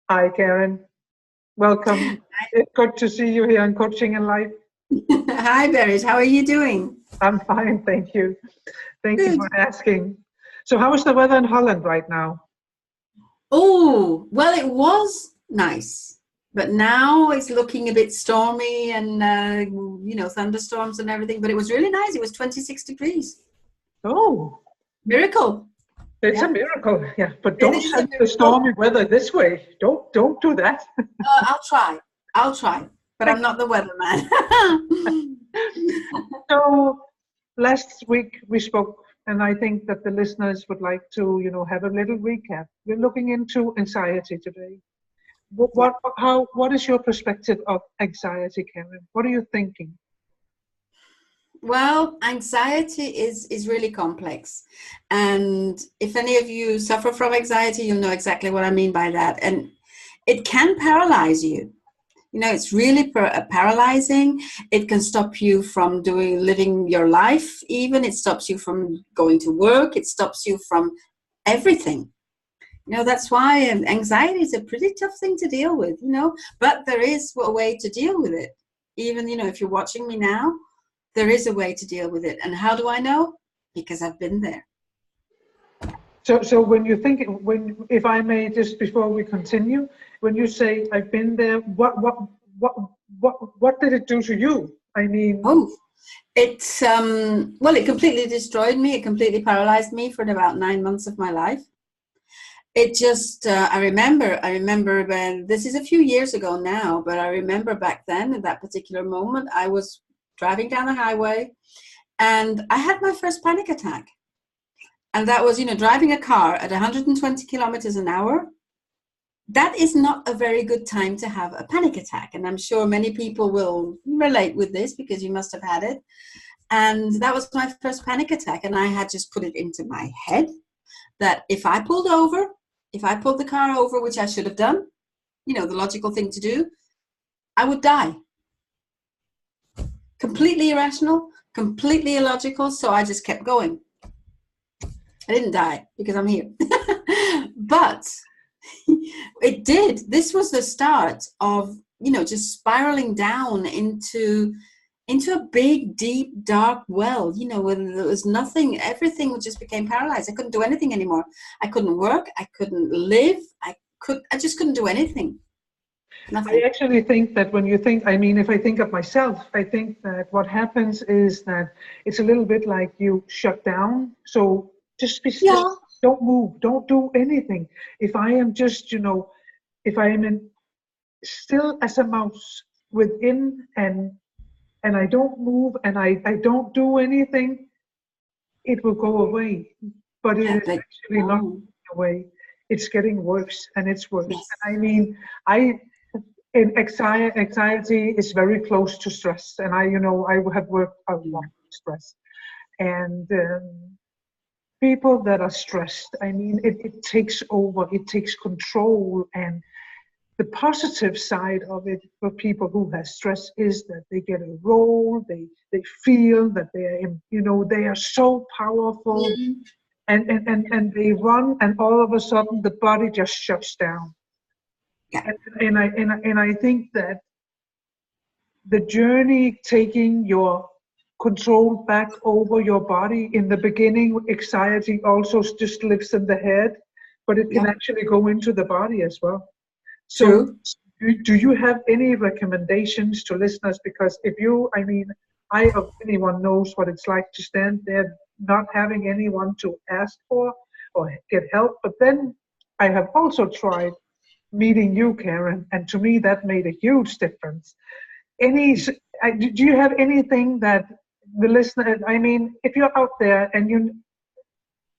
Hi, Karen. Welcome. It's good to see you here on Coaching in Life. Hi, Beres. How are you doing? I'm fine, thank you. Thank you Good. for asking. So, how is the weather in Holland right now? Oh, well, it was nice, but now it's looking a bit stormy and, thunderstorms and everything. But it was really nice. It was 26 degrees. Oh, Miracle. it's a Yeah, miracle. Yeah, but it don't is a send the miracle. stormy weather this way. Don't do that. I'll try. I'll try, but I'm Thank not the weatherman. you. So, last week we spoke, and I think that the listeners would like to, have a little recap. We're looking into anxiety today. Yeah. What is your perspective of anxiety, Karen? What are you thinking? Well, anxiety is really complex. And if any of you suffer from anxiety, you'll know exactly what I mean by that. And it can paralyze you. It's really paralyzing. It can stop you from living your life even. It stops you from going to work. It stops you from everything. That's why anxiety is a pretty tough thing to deal with. But there is a way to deal with it. Even, if you're watching me now, there is a way to deal with it. And how do I know? Because I've been there. So when you think, if I may, just before we continue, when you say I've been there, what, what did it do to you? I mean, Oh, it completely destroyed me. It completely paralyzed me for about 9 months of my life. It just, I remember when, this is a few years ago now, but I remember back then at that particular moment, I was driving down the highway and I had my first panic attack. And that was, driving a car at 120 kilometers an hour. That is not a very good time to have a panic attack. And I'm sure many people will relate with this because you must have had it. And that was my first panic attack. And I had just put it into my head that if I pulled the car over, which I should have done, the logical thing to do, I would die. Completely irrational, completely illogical. So I just kept going. I didn't die because I'm here. But it did. This was the start of, just spiraling down into a big, deep, dark well, where there was nothing, everything just became paralyzed. I couldn't do anything anymore. I couldn't work. I couldn't live. I just couldn't do anything. I Nothing. actually think that when you think, I mean, if I think of myself, I think that what happens is that it's a little bit like you shut down. So just be still, Yeah. don't move, don't do anything. If I am just, if I am in still as a mouse within and I don't move and I don't do anything, it will go away. But it Yeah, is but actually not no. going away. It's getting worse and it's worse. Yes. And I mean, I in anxiety is very close to stress, and I have worked a lot with stress, and people that are stressed, I mean, it takes over, it takes control, and the positive side of it for people who have stress is that they get a role, they feel that they are they are so powerful, Mhm. and they run, and all of a sudden the body just shuts down. Yeah. And I think that the journey taking your control back over your body, in the beginning anxiety also just lives in the head, but it can Yeah. actually go into the body as well. So True. do you have any recommendations to listeners? Because if you, I mean, I of anyone knows what it's like to stand there not having anyone to ask for or get help. But then I have also tried meeting you, Karen, and to me that made a huge difference. Any, do you have anything that the listener, I mean, if you're out there and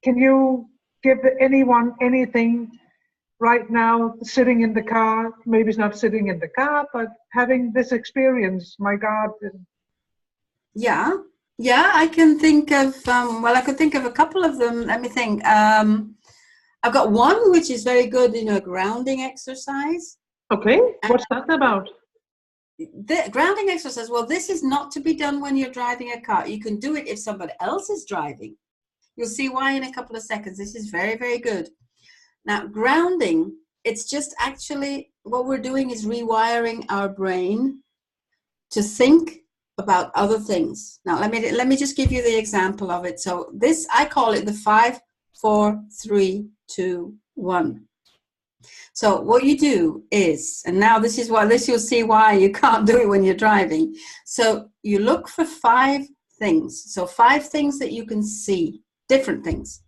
can you give anyone anything right now, sitting in the car, maybe it's not sitting in the car, but having this experience, my God. Yeah. Yeah, I can think of, I could think of a couple of them. Let me think. I've got one which is very good, grounding exercise. Okay, And what's that about? the grounding exercise, well, this is not to be done when you're driving a car. You can do it if somebody else is driving. You'll see why in a couple of seconds. This is very, very good. Now, grounding it's just actually what we're doing is rewiring our brain to think about other things. Now, let me just give you the example of it. So this, I call it the 5, 4, 3, 2, 1. So what you do is, and now this you'll see why you can't do it when you're driving. So you look for 5 things. So 5 things that you can see, different things.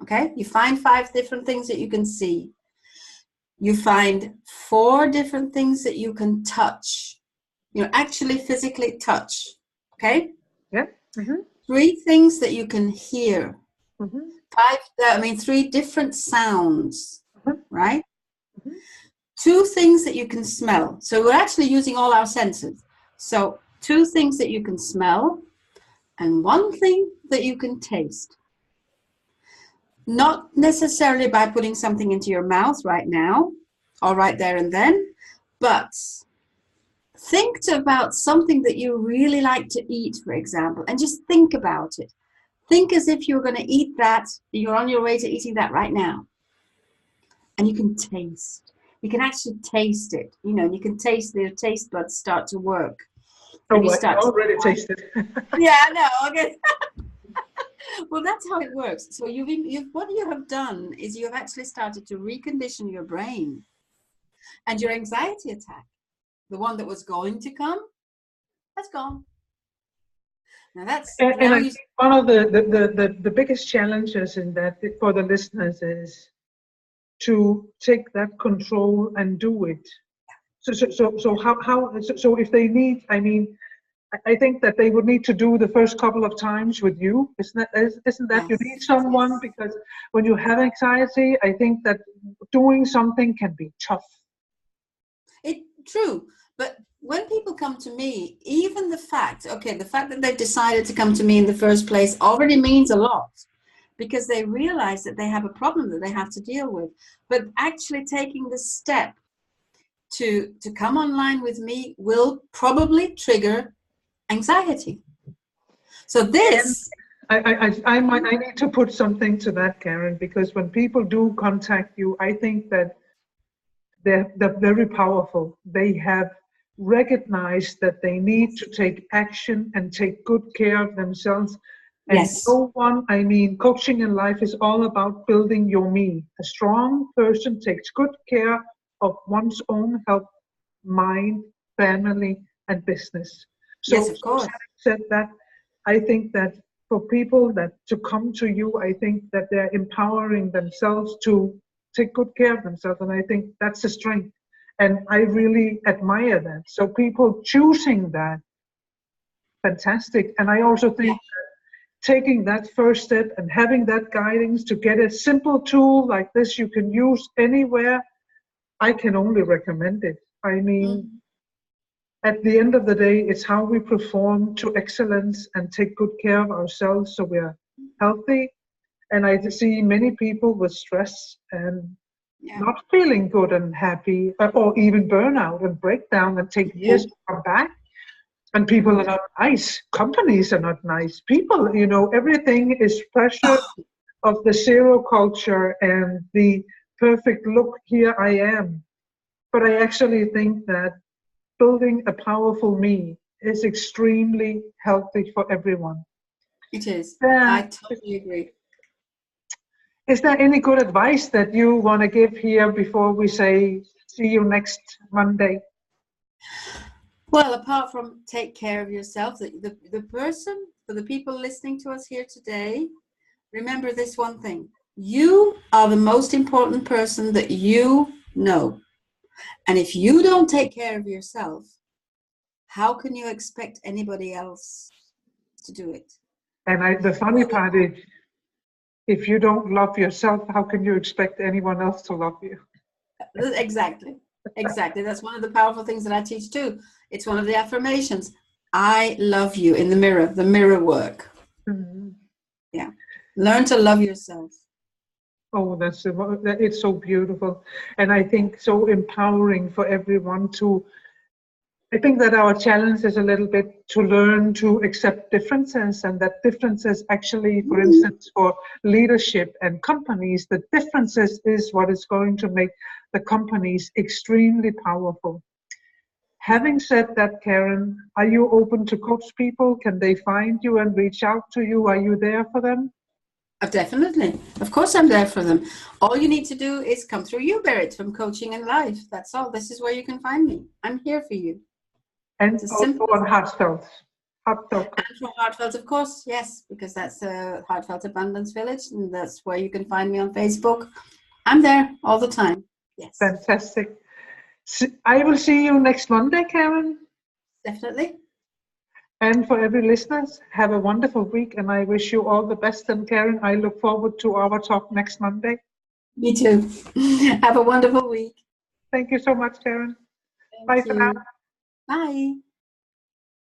Okay? You find 5 different things that you can see. You find 4 different things that you can touch. You know, actually physically touch. Okay? Yeah. Mm-hmm. 3 things that you can hear. Mm-hmm. 3 different sounds, Mm-hmm. right? Mm-hmm. 2 things that you can smell. So we're actually using all our senses. So 2 things that you can smell and 1 thing that you can taste. Not necessarily by putting something into your mouth right now or right there and then, but think about something that you really like to eat, for example, and just think about it. Think as if you're going to eat that, you're on your way to eating that right now. And you can taste. You can actually taste it. You know, you can taste the taste buds start to work. Oh, I already tasted. Yeah, I know. Okay. Well, that's how it works. So what you have done is you have actually started to recondition your brain, and your anxiety attack, the one that was going to come, has gone. Now And I think one of the biggest challenges in that for the listeners is to take that control and do it. So if they need, I mean, I think that they would need to do the first couple of times with you. Isn't that you need yes, someone, because when you have anxiety, I think that doing something can be tough. True. But when people come to me, even the fact that they've decided to come to me in the first place already means a lot, because they realize that they have a problem that they have to deal with. But actually taking the step to come online with me will probably trigger anxiety. So this, I need to put something to that, Karen, because when people do contact you, I think that they're very powerful. They have recognized that they need to take action and take good care of themselves. And yes, no one, I mean, coaching in life is all about building your me. A strong person takes good care of one's own health, mind, family, and business. yes, So, of so course. having said that, I think that for people that to come to you, I think that they're empowering themselves to take good care of themselves, and I think that's a strength. And I really admire that. So people choosing that, fantastic. And I also think taking that first step and having that guidance to get a simple tool like this you can use anywhere, I can only recommend it. I mean, at the end of the day, it's how we perform to excellence and take good care of ourselves so we're healthy. And I see many people with stress and not feeling good and happy, or even burnout and breakdown, and take years to come back. And people are not nice. Companies are not nice. People, you know, everything is pressure of the zero culture and the perfect look, here I am. But I actually think that building a powerful me is extremely healthy for everyone. It is. Yeah. I totally agree. Is there any good advice that you want to give here before we say see you next Monday? Well, apart from take care of yourself, the person, for the people listening to us here today, remember this one thing. You are the most important person that you know. And if you don't take care of yourself, how can you expect anybody else to do it? And the funny part is, if you don't love yourself, how can you expect anyone else to love you? Exactly. Exactly. That's one of the powerful things that I teach too. It's one of the affirmations. I love you in the mirror work. Mm-hmm. Yeah. Learn to love yourself. Oh, it's so beautiful. And I think so empowering for everyone to I think that our challenge is a little bit to learn to accept differences, and that differences actually, for instance, for leadership and companies, the differences is what is going to make the companies extremely powerful. Having said that, Karen, are you open to coach people? Can they find you and reach out to you? Are you there for them? Definitely. Of course I'm there for them. All you need to do is come through you, Berit, from Coaching and Life. That's all. This is where you can find me. I'm here for you. And It's as also simple on Heartfelt. Heartfelt. And for Heartfelt, of course, yes, because that's a Heartfelt Abundance Village, and that's where you can find me on Facebook. I'm there all the time. Yes. Fantastic. I will see you next Monday, Karen. Definitely. And for every listeners, have a wonderful week, and I wish you all the best. And Karen, I look forward to our talk next Monday. Me too. Have a wonderful week. Thank you so much, Karen. Thank Bye you. for now. Bye.